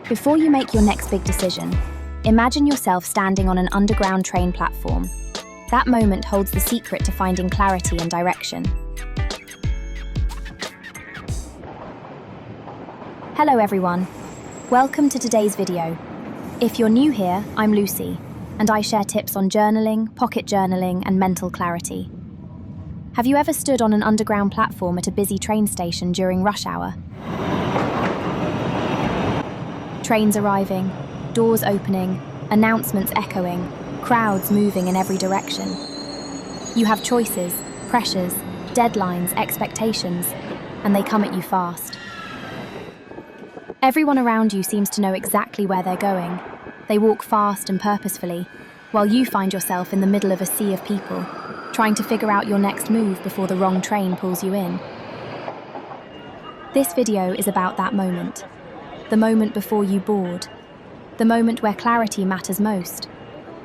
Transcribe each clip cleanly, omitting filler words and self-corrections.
Before you make your next big decision, imagine yourself standing on an underground train platform. That moment holds the secret to finding clarity and direction. Hello everyone, welcome to today's video. If you're new here, I'm Lucy, and I share tips on journaling, pocket journaling, and mental clarity. Have you ever stood on an underground platform at a busy train station during rush hour? Trains arriving, doors opening, announcements echoing, crowds moving in every direction. You have choices, pressures, deadlines, expectations, and they come at you fast. Everyone around you seems to know exactly where they're going. They walk fast and purposefully, while you find yourself in the middle of a sea of people, trying to figure out your next move before the wrong train pulls you in. This video is about that moment. The moment before you board. The moment where clarity matters most.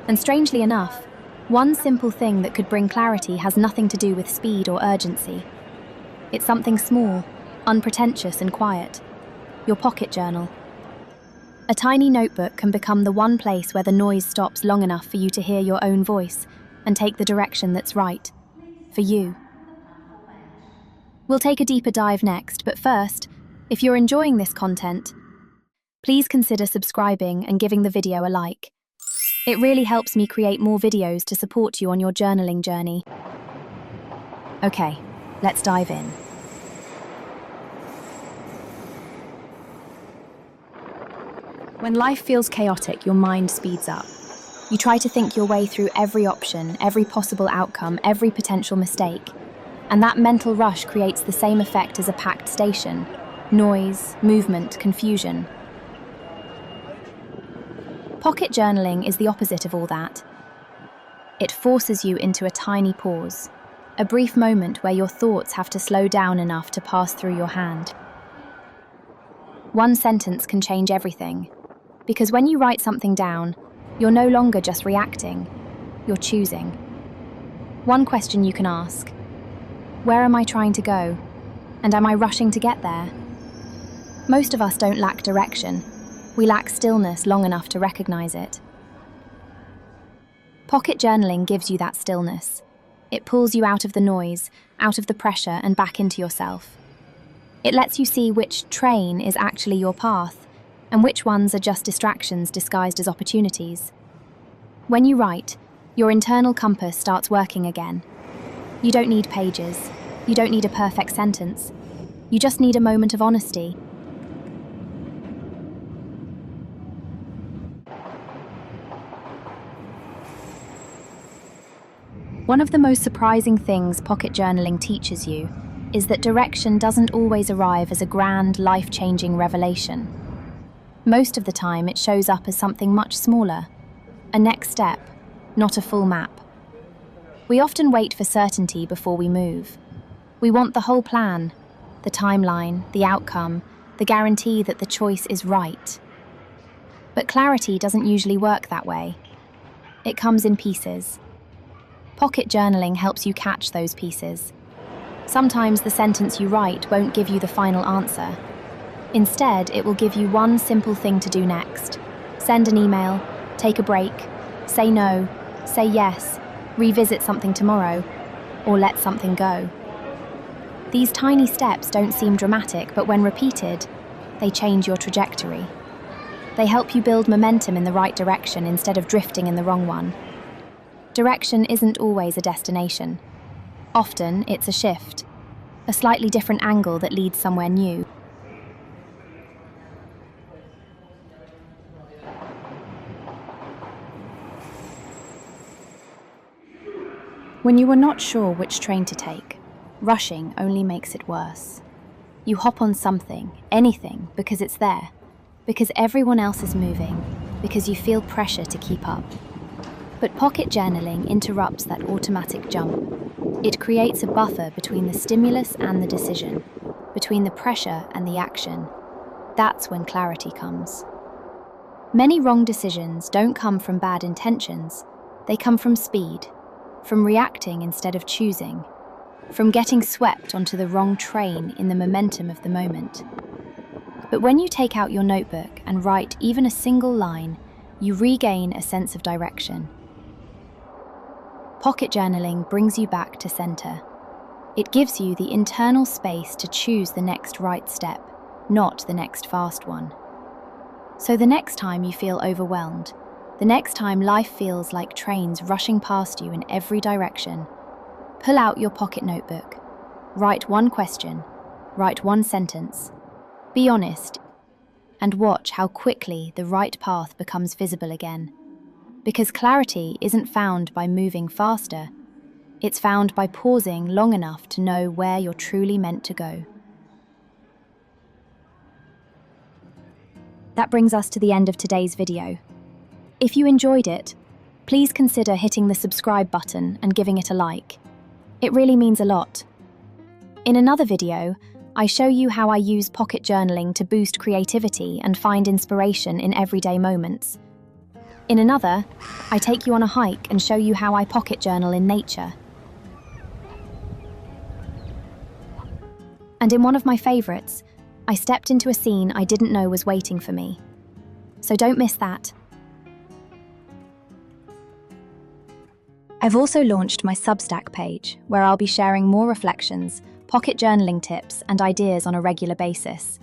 And strangely enough, one simple thing that could bring clarity has nothing to do with speed or urgency. It's something small, unpretentious and quiet. Your pocket journal. A tiny notebook can become the one place where the noise stops long enough for you to hear your own voice and take the direction that's right, for you. We'll take a deeper dive next, but first, if you're enjoying this content, please consider subscribing and giving the video a like. It really helps me create more videos to support you on your journaling journey. Okay, let's dive in. When life feels chaotic, your mind speeds up. You try to think your way through every option, every possible outcome, every potential mistake. And that mental rush creates the same effect as a packed station. Noise, movement, confusion. Pocket journaling is the opposite of all that. It forces you into a tiny pause, a brief moment where your thoughts have to slow down enough to pass through your hand. One sentence can change everything, because when you write something down, you're no longer just reacting, you're choosing. One question you can ask: where am I trying to go? And am I rushing to get there? Most of us don't lack direction. We lack stillness long enough to recognize it. Pocket journaling gives you that stillness. It pulls you out of the noise, out of the pressure, and back into yourself. It lets you see which train is actually your path, and which ones are just distractions disguised as opportunities. When you write, your internal compass starts working again. You don't need pages. You don't need a perfect sentence. You just need a moment of honesty. One of the most surprising things pocket journaling teaches you is that direction doesn't always arrive as a grand, life-changing revelation. Most of the time, it shows up as something much smaller, a next step, not a full map. We often wait for certainty before we move. We want the whole plan, the timeline, the outcome, the guarantee that the choice is right. But clarity doesn't usually work that way. It comes in pieces. Pocket journaling helps you catch those pieces. Sometimes the sentence you write won't give you the final answer. Instead, it will give you one simple thing to do next. Send an email, take a break, say no, say yes, revisit something tomorrow, or let something go. These tiny steps don't seem dramatic, but when repeated, they change your trajectory. They help you build momentum in the right direction instead of drifting in the wrong one. Direction isn't always a destination. Often, it's a shift, a slightly different angle that leads somewhere new. When you are not sure which train to take, rushing only makes it worse. You hop on something, anything, because it's there, because everyone else is moving, because you feel pressure to keep up. But pocket journaling interrupts that automatic jump. It creates a buffer between the stimulus and the decision, between the pressure and the action. That's when clarity comes. Many wrong decisions don't come from bad intentions. They come from speed, from reacting instead of choosing, from getting swept onto the wrong train in the momentum of the moment. But when you take out your notebook and write even a single line, you regain a sense of direction. Pocket journaling brings you back to center. It gives you the internal space to choose the next right step, not the next fast one. So the next time you feel overwhelmed, the next time life feels like trains rushing past you in every direction, pull out your pocket notebook. Write one question, write one sentence. Be honest, and watch how quickly the right path becomes visible again. Because clarity isn't found by moving faster, it's found by pausing long enough to know where you're truly meant to go. That brings us to the end of today's video. If you enjoyed it, please consider hitting the subscribe button and giving it a like. It really means a lot. In another video, I show you how I use pocket journaling to boost creativity and find inspiration in everyday moments. In another, I take you on a hike and show you how I pocket journal in nature. And in one of my favorites, I stepped into a scene I didn't know was waiting for me. So don't miss that. I've also launched my Substack page, where I'll be sharing more reflections, pocket journaling tips, and ideas on a regular basis.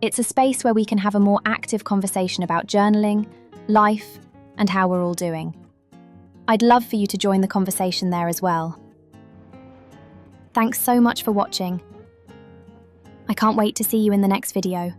It's a space where we can have a more active conversation about journaling, life, and how we're all doing. I'd love for you to join the conversation there as well. Thanks so much for watching. I can't wait to see you in the next video.